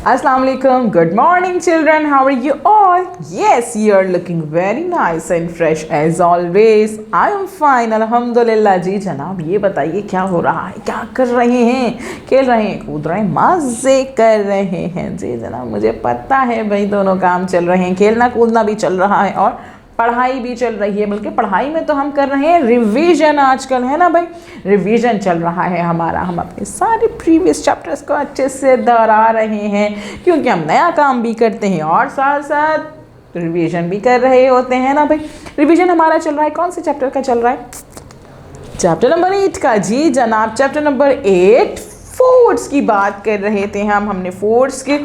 Assalamu alaikum. Good morning, children. How are you all? Yes, you are looking very nice and fresh as always. I am fine, alhamdulillah. जी जनाब, ये बताइए क्या हो रहा है, क्या कर रहे हैं? खेल रहे हैं, कूद रहे हैं, मज़े कर रहे हैं? जी जनाब, मुझे पता है भाई, दोनों काम चल रहे हैं, खेलना कूदना भी चल रहा है और पढ़ाई भी चल रही है। बल्कि पढ़ाई में तो हम कर रहे हैं रिवीजन आजकल, है ना भाई। रिवीजन चल रहा है हमारा, हम अपने सारे प्रीवियस चैप्टर्स को अच्छे से दोहरा रहे हैं, क्योंकि हम नया काम भी करते हैं और साथ साथ रिवीजन भी कर रहे होते हैं ना भाई। रिवीजन हमारा चल रहा है, कौन से चैप्टर का चल रहा है? चैप्टर नंबर 8 का। जी जनाब, चैप्टर नंबर 8 फोर्स की बात कर रहे थे हमने फोर्स के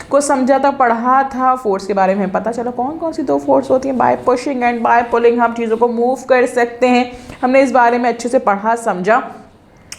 को समझा था, पढ़ा था। फोर्स के बारे में पता चला कौन कौन सी दो फोर्स होती हैं। By pushing and by pulling हम चीज़ों को मूव कर सकते हैं। हमने इस बारे में अच्छे से पढ़ा समझा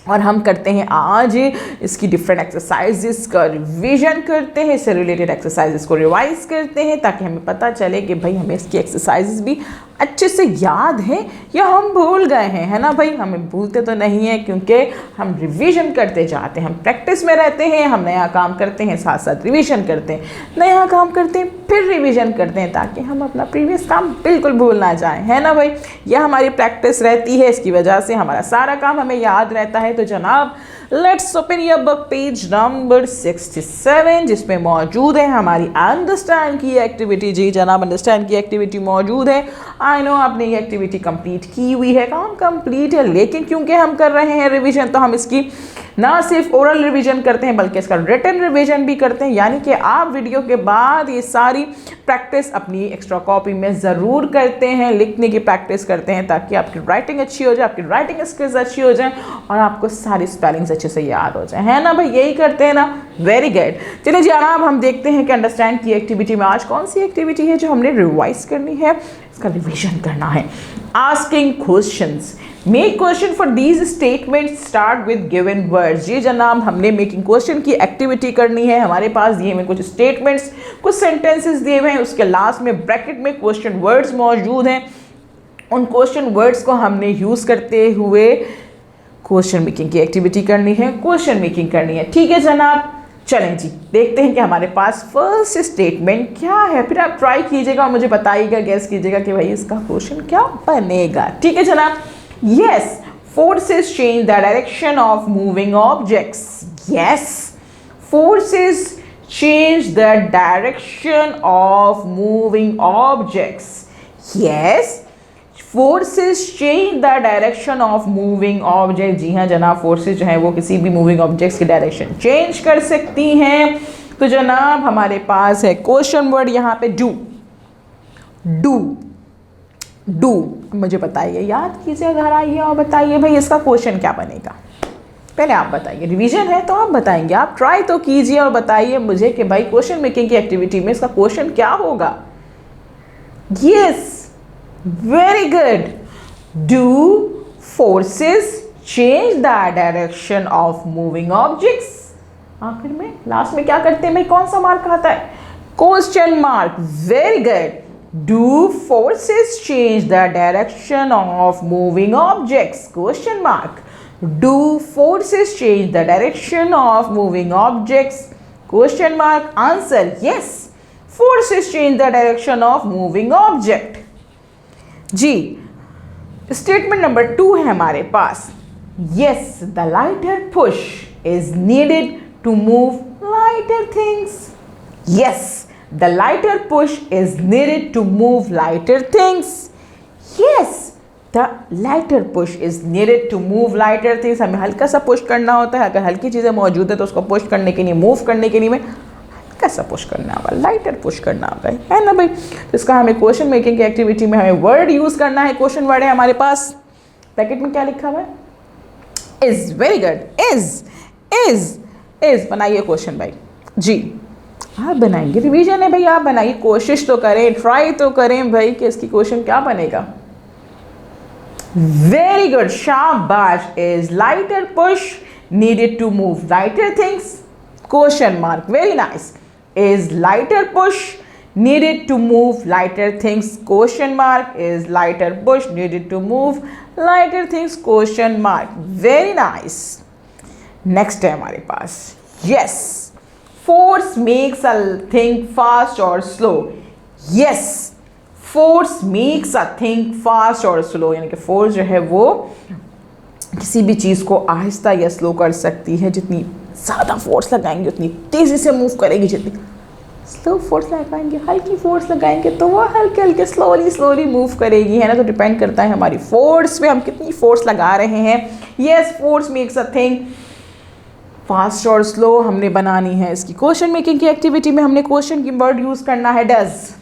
और हम करते हैं आज इसकी डिफरेंट एक्सरसाइजेस का रिवीजन करते हैं, इससे रिलेटेड एक्सरसाइजेस को रिवाइज करते हैं, ताकि हमें पता चले कि भाई हमें इसकी एक्सरसाइजेस भी अच्छे से याद हैं या हम भूल गए हैं, है ना भाई। हमें भूलते तो नहीं है, क्योंकि हम रिवीजन करते जाते हैं, हम प्रैक्टिस में रहते हैं। हम नया काम करते हैं, साथ साथ रिवीजन करते हैं, नया काम करते हैं, फिर रिवीजन करते हैं, ताकि हम अपना प्रीवियस काम बिल्कुल भूल ना जाएं, है ना भाई। यह हमारी प्रैक्टिस रहती है, इसकी वजह से हमारा सारा काम हमें याद रहता है। तो जनाब, let's open your book page number 67, जिसमें मौजूद है हमारी अंडरस्टैंड की एक्टिविटी। जी जनाब, अंडरस्टैंड की एक्टिविटी मौजूद है। आई नो आपने ये एक्टिविटी कंप्लीट की हुई है, काम कंप्लीट है, लेकिन क्योंकि हम कर रहे हैं रिवीजन, तो हम इसकी ना सिर्फ ओरल रिवीजन करते हैं, बल्कि इसका रिटन रिवीजन भी करते हैं। यानी कि आप वीडियो के बाद ये सारी प्रैक्टिस अपनी एक्स्ट्रा कॉपी में ज़रूर करते हैं, लिखने की प्रैक्टिस करते हैं, ताकि आपकी राइटिंग अच्छी हो जाए, आपकी राइटिंग स्किल्स अच्छी हो जाए और आपको सारी स्पेलिंग्स अच्छे से याद हो जाए, है ना भाई। यही करते हैं ना, वेरी गुड। चलिए जी जनाब, हम देखते हैं कि अंडरस्टैंड की एक्टिविटी में आज कौन सी एक्टिविटी है जो हमने रिवाइज करनी है, इसका रिवीजन करना है। Asking questions. Make question for these statements, start with given words. जी जनाब, हमने मेकिंग क्वेश्चन की एक्टिविटी करनी है। हमारे पास दिए हुए कुछ स्टेटमेंट्स, कुछ सेंटेंसेस दिए हुए हैं, उसके लास्ट में ब्रैकेट में क्वेश्चन वर्ड्स मौजूद हैं। उन क्वेश्चन वर्ड्स को हमने यूज़ करते हुए क्वेश्चन मेकिंग की एक्टिविटी करनी है, क्वेश्चन मेकिंग करनी है। ठीक है जनाब, चलें जी देखते हैं कि हमारे पास फर्स्ट स्टेटमेंट क्या है। फिर आप ट्राई कीजिएगा और मुझे बताइएगा, गैस कीजिएगा कि भाई इसका क्वेश्चन क्या बनेगा। ठीक है जनाब। Yes, forces change the direction of moving objects. Yes, forces change the direction of moving objects. Yes, forces change the direction of moving objects. जी हाँ जनाब, forces जो है वो किसी भी moving objects की direction change कर सकती हैं। तो जनाब हमारे पास है क्वेश्चन वर्ड यहाँ पे do. डू मुझे बताइए, याद कीजिए, घर आइए और बताइए भाई इसका क्वेश्चन क्या बनेगा। पहले आप बताइए, रिवीजन है तो आप बताएंगे, आप ट्राई तो कीजिए और बताइए मुझे कि भाई क्वेश्चन मेकिंग की एक्टिविटी में इसका क्वेश्चन क्या होगा। Yes, very good. Do forces change the direction of moving objects. आखिर में लास्ट में क्या करते हैं भाई, कौन सा मार्क आता है? Question mark. Very good. Do forces change the direction of moving objects? Question mark. Do forces change the direction of moving objects? Question mark. Answer. Yes. Forces change the direction of moving object. जी statement number 2 है हमारे पास। Yes, the lighter push is needed to move lighter things. Yes. The lighter push is needed to move lighter things. Yes, the lighter push is needed to move lighter things. हमें हल्का सा push करना होता है। अगर हल्की चीज़ें मौजूद है तो उसको पुश करने के लिए, मूव करने के लिए में हल्का सा पुश करना होगा, लाइटर पुश करना होगा, है ना भाई। तो इसका हमें क्वेश्चन मेकिंग की एक्टिविटी में हमें वर्ड यूज़ करना है। क्वेश्चन वर्ड है हमारे पास, ब्रैकेट में क्या लिखा हुआ है? इज। Very good. इज बनाइए क्वेश्चन भाई। जी आप बनाएंगे, रिवीजन है भाई, आप बनाइए, कोशिश तो करें, ट्राई तो करें भाई कि इसकी क्वेश्चन क्या बनेगा। वेरी गुड, शाबाश। Is lighter push needed to move lighter things? Question mark. Very nice. Is lighter push needed to move lighter things, question mark. Is lighter push needed to move lighter things, question mark. Very nice. Next है हमारे पास, yes, force makes a thing fast और slow. Yes, force makes a thing fast और slow, यानी कि force जो है वो किसी भी चीज़ को आहिस्ता या स्लो कर सकती है। जितनी ज़्यादा फोर्स लगाएंगे उतनी तेज़ी से मूव करेगी, जितनी स्लो फोर्स लगाएंगे, हल्की फोर्स लगाएंगे तो वो हल्के हल्के स्लोली मूव करेगी, है ना। तो डिपेंड करता है हमारी फोर्स पे, हम कितनी फोर्स लगा रहे हैं। Yes, force makes a thing fast और स्लो हमने बनानी है। इसकी क्वेश्चन मेकिंग की एक्टिविटी में हमने क्वेश्चन की वर्ड यूज़ करना है डज।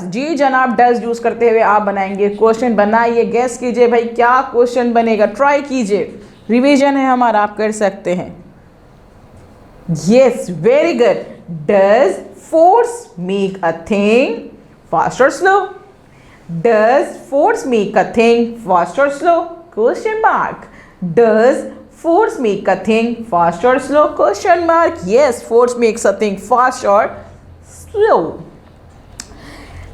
जी जनाब, डज यूज़ करते हुए आप बनाएंगे क्वेश्चन। बनाइए, गेस कीजिए भाई क्या क्वेश्चन बनेगा, ट्राई कीजिए, रिवीजन है हमारा, आप कर सकते हैं। Yes, very good. Does force make a thing fast or slow? Does force make a thing fast or slow? Question mark. Does force make a thing fast or slow? Question mark. Yes, force makes a thing fast or slow.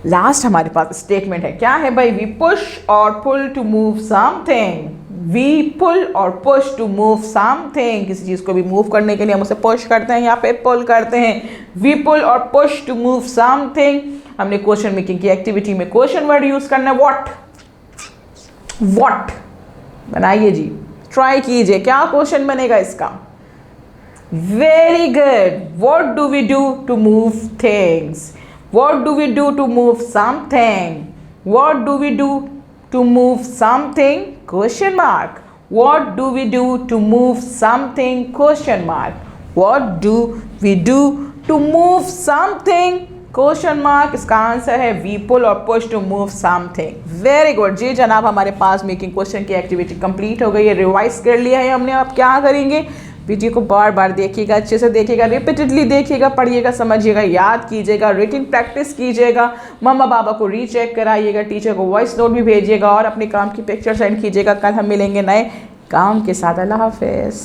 Last हमारे पास statement है, क्या है भाई? We push और pull to move something. We pull और push to move something, किसी चीज़ को भी मूव करने के लिए हम उसे पुश करते हैं या पे पुल करते हैं। वी पुल और पुश टू मूव समथिंग। हमने क्वेश्चन मेकिंग की एक्टिविटी में क्वेश्चन वर्ड यूज करना है, व्हाट। बनाइए जी, ट्राई कीजिए, क्या क्वेश्चन बनेगा इसका? Very good. What do we do to move things? What do we do to move something? What do we do to move something? Question mark. What do we do to move something? Question mark. What do we do to move something? Question mark. इसका answer है we pull और push to move something. Very good. जी जनाब, हमारे पास making question की activity complete हो गई है, revise कर लिया है हमने। अब क्या करेंगे? वीडियो को बार बार देखिएगा, अच्छे से देखिएगा, रिपीटेडली देखिएगा, पढ़िएगा, समझिएगा, याद कीजिएगा, रिटिंग प्रैक्टिस कीजिएगा, मम्मा पापा को रीचेक कराइएगा, टीचर को वॉइस नोट भी भेजिएगा और अपने काम की पिक्चर सेंड कीजिएगा। कल हम मिलेंगे नए काम के साथ। अल्लाह हाफिज़।